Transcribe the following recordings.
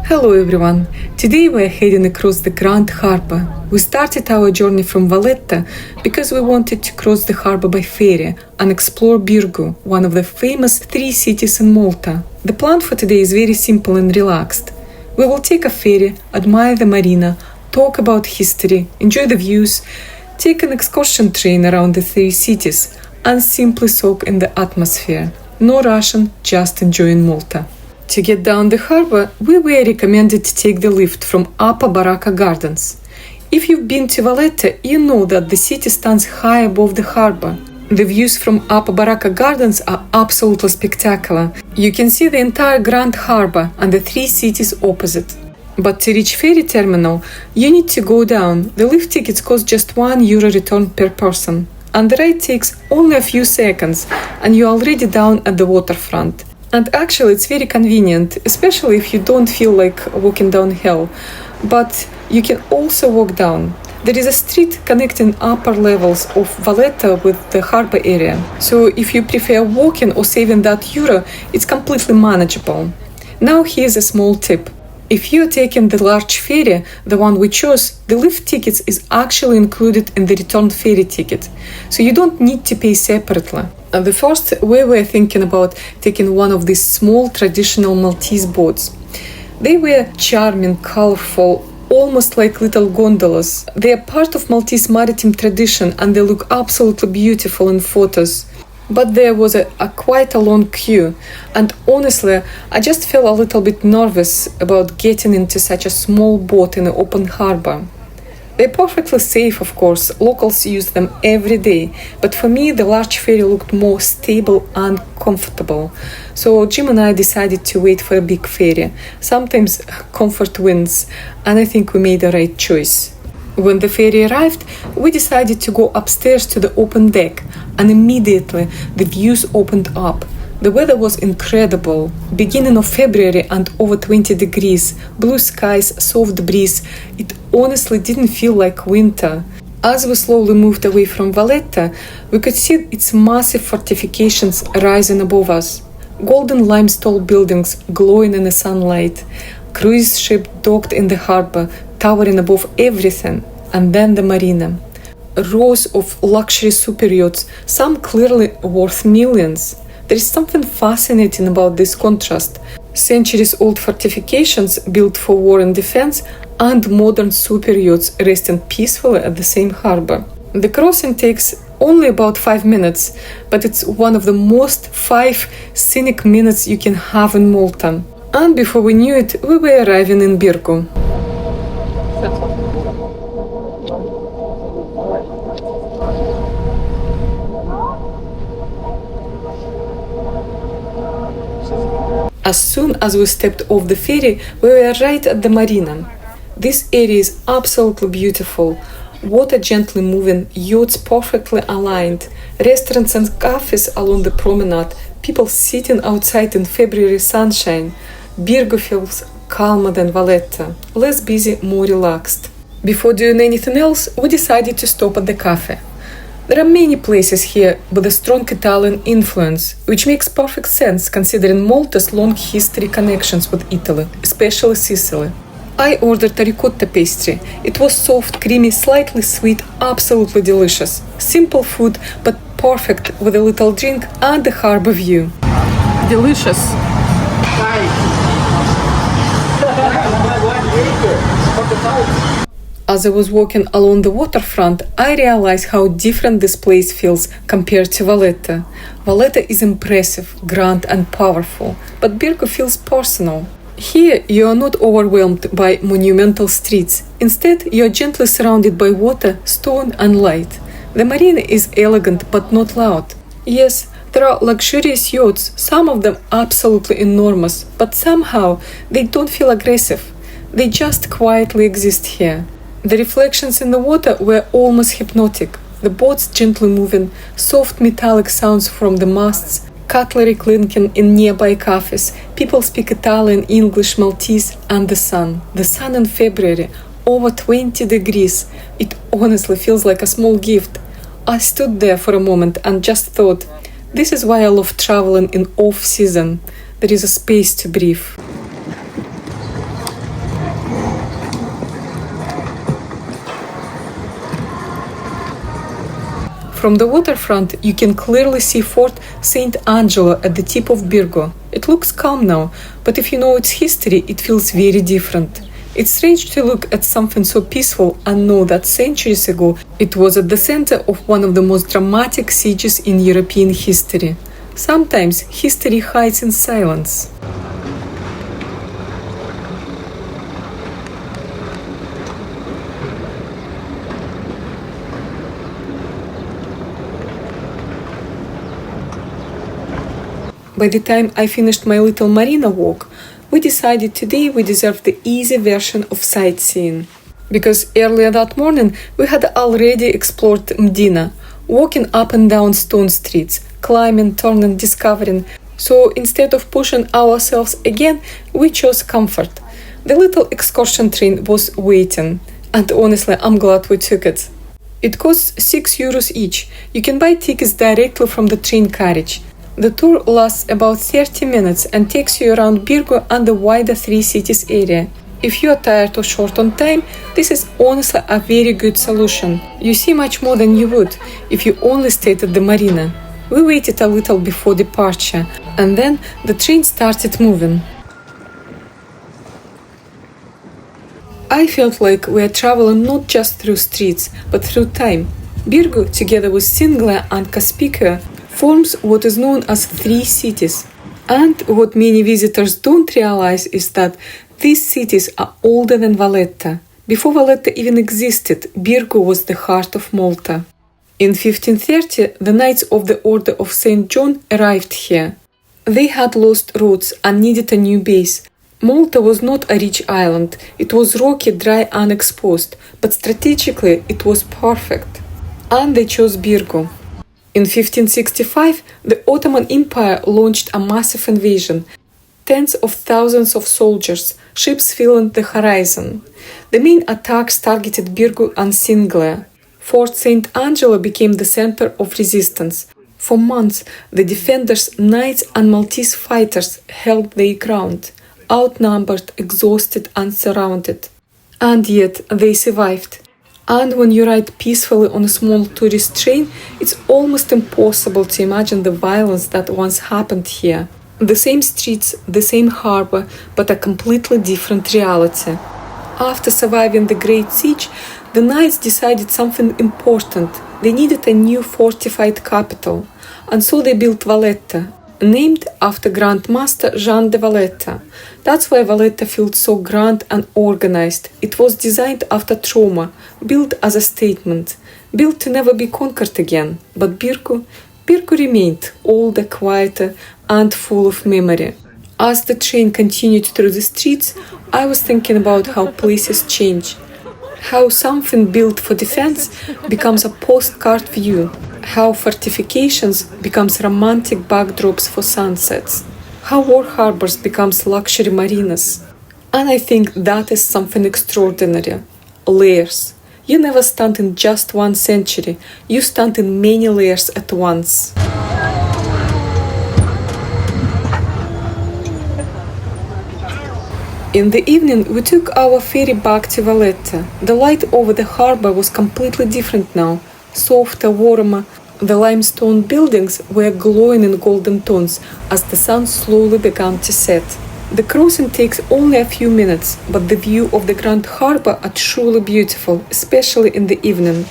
Hello everyone! Today we are heading across the Grand Harbour. We started our journey from Valletta because we wanted to cross the harbour by ferry and explore Birgu, one of the famous 3 cities in Malta. The plan for today is very simple and relaxed. We will take a ferry, admire the marina, talk about history, enjoy the views, take an excursion train around the 3 cities, and simply soak in the atmosphere. No rushing, just enjoying Malta. To get down the harbour, we were recommended to take the lift from Upper Baraka Gardens. If you've been to Valletta, you know that the city stands high above the harbour. The views from Upper Baraka Gardens are absolutely spectacular. You can see the entire Grand Harbour and the 3 cities opposite. But to reach ferry terminal, you need to go down. The lift tickets cost just €1 return per person. And the ride takes only a few seconds, and you're already down at the waterfront. And actually it's very convenient, especially if you don't feel like walking downhill. But you can also walk down. There is a street connecting upper levels of Valletta with the harbour area. So if you prefer walking or saving that euro, it's completely manageable. Now here's a small tip. If you're taking the large ferry, the one we chose, the lift tickets is actually included in the return ferry ticket. So you don't need to pay separately. The first, we were thinking about taking one of these small traditional Maltese boats. They were charming, colorful, almost like little gondolas. They are part of Maltese maritime tradition and they look absolutely beautiful in photos. But there was quite a long queue, and honestly, I just felt a little bit nervous about getting into such a small boat in an open harbour. They're perfectly safe, of course, locals use them every day, but for me the large ferry looked more stable and comfortable. So Jim and I decided to wait for a big ferry. Sometimes comfort wins, and I think we made the right choice. When the ferry arrived, we decided to go upstairs to the open deck, and immediately the views opened up. The weather was incredible. Beginning of February and over 20 degrees, blue skies, soft breeze. It honestly didn't feel like winter. As we slowly moved away from Valletta, we could see its massive fortifications rising above us. Golden limestone buildings glowing in the sunlight. Cruise ship docked in the harbour, towering above everything. And then the marina. Rows of luxury super yachts, some clearly worth millions. There is something fascinating about this contrast. Centuries-old fortifications built for war and defense and modern super yachts resting peacefully at the same harbor. The crossing takes only about 5 minutes, but it's one of the most 5 scenic minutes you can have in Malta. And before we knew it, we were arriving in Birgu. As soon as we stepped off the ferry, we were right at the marina. This area is absolutely beautiful. Water gently moving, yachts perfectly aligned, restaurants and cafes along the promenade, people sitting outside in February sunshine. Birgu feels calmer than Valletta, less busy, more relaxed. Before doing anything else, we decided to stop at the cafe. There are many places here with a strong Italian influence, which makes perfect sense considering Malta's long history connections with Italy, especially Sicily. I ordered a ricotta pastry. It was soft, creamy, slightly sweet, absolutely delicious. Simple food, but perfect with a little drink and the harbour view. Delicious. As I was walking along the waterfront, I realized how different this place feels compared to Valletta. Valletta is impressive, grand and powerful, but Birgu feels personal. Here, you are not overwhelmed by monumental streets. Instead, you are gently surrounded by water, stone and light. The marina is elegant but not loud. Yes, there are luxurious yachts, some of them absolutely enormous, but somehow they don't feel aggressive. They just quietly exist here. The reflections in the water were almost hypnotic. The boats gently moving, soft metallic sounds from the masts, cutlery clinking in nearby cafes. People speak Italian, English, Maltese, and the sun. The sun in February, over 20 degrees. It honestly feels like a small gift. I stood there for a moment and just thought, this is why I love traveling in off-season. There is a space to breathe. From the waterfront, you can clearly see Fort St. Angelo at the tip of Birgu. It looks calm now, but if you know its history, it feels very different. It's strange to look at something so peaceful and know that centuries ago it was at the center of one of the most dramatic sieges in European history. Sometimes history hides in silence. By the time I finished my little marina walk, we decided today we deserved the easy version of sightseeing. Because earlier that morning we had already explored Medina, walking up and down stone streets, climbing, turning, discovering. So instead of pushing ourselves again, we chose comfort. The little excursion train was waiting, and honestly, I'm glad we took it. It costs €6 each. You can buy tickets directly from the train carriage. The tour lasts about 30 minutes and takes you around Birgu and the wider Three Cities area. If you are tired or short on time, this is honestly a very good solution. You see much more than you would if you only stayed at the marina. We waited a little before departure, and then the train started moving. I felt like we are traveling not just through streets, but through time. Birgu, together with Singlia and Caspicia, forms what is known as Three Cities. And what many visitors don't realize is that these cities are older than Valletta. Before Valletta even existed, Birgu was the heart of Malta. In 1530, the Knights of the Order of St. John arrived here. They had lost roads and needed a new base. Malta was not a rich island. It was rocky, dry, unexposed, but strategically it was perfect. And they chose Birgu. In 1565, the Ottoman Empire launched a massive invasion. Tens of thousands of soldiers, ships filling the horizon. The main attacks targeted Birgu and Singlia. Fort St. Angelo became the center of resistance. For months, the defenders, knights and Maltese fighters held their ground, outnumbered, exhausted and surrounded. And yet they survived. And when you ride peacefully on a small tourist train, it's almost impossible to imagine the violence that once happened here. The same streets, the same harbor, but a completely different reality. After surviving the Great Siege, the knights decided something important. They needed a new fortified capital. And so they built Valletta, named after Grand Master Jean de Valletta. That's why Valletta feels so grand and organized. It was designed after trauma, built as a statement, built to never be conquered again. But Birgu remained older, quieter, and full of memory. As the train continued through the streets, I was thinking about how places change. How something built for defense becomes a postcard view. How fortifications becomes romantic backdrops for sunsets. How war harbors becomes luxury marinas. And I think that is something extraordinary. Layers. You never stand in just one century. You stand in many layers at once. In the evening, we took our ferry back to Valletta. The light over the harbor was completely different now. Softer, warmer. The limestone buildings were glowing in golden tones as the sun slowly began to set. The crossing takes only a few minutes, but the view of the Grand Harbor are truly beautiful, especially in the evening.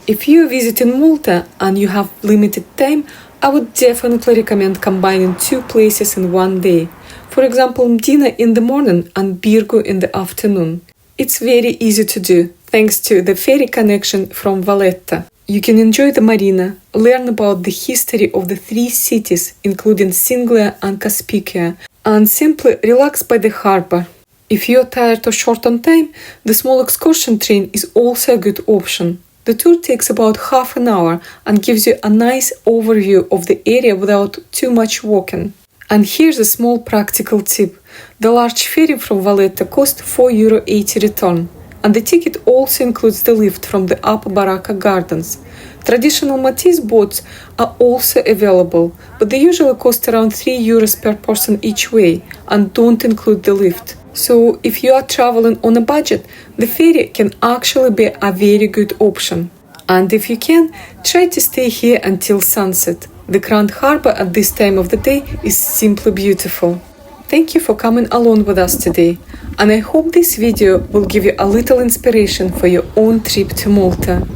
If you're visiting Malta and you have limited time, I would definitely recommend combining two places in one day. For example, Medina in the morning and Birgu in the afternoon. It's very easy to do, thanks to the ferry connection from Valletta. You can enjoy the marina, learn about the history of the three cities, including Singlia and Caspicia, and simply relax by the harbor. If you're tired or short on time, the small excursion train is also a good option. The tour takes about half an hour and gives you a nice overview of the area without too much walking. And here's a small practical tip. The large ferry from Valletta costs €4.80 return, and the ticket also includes the lift from the Upper Baraka Gardens. Traditional Maltese boats are also available, but they usually cost around €3 per person each way and don't include the lift. So if you are traveling on a budget, the ferry can actually be a very good option. And if you can, try to stay here until sunset. The Grand Harbour at this time of the day is simply beautiful. Thank you for coming along with us today, and I hope this video will give you a little inspiration for your own trip to Malta.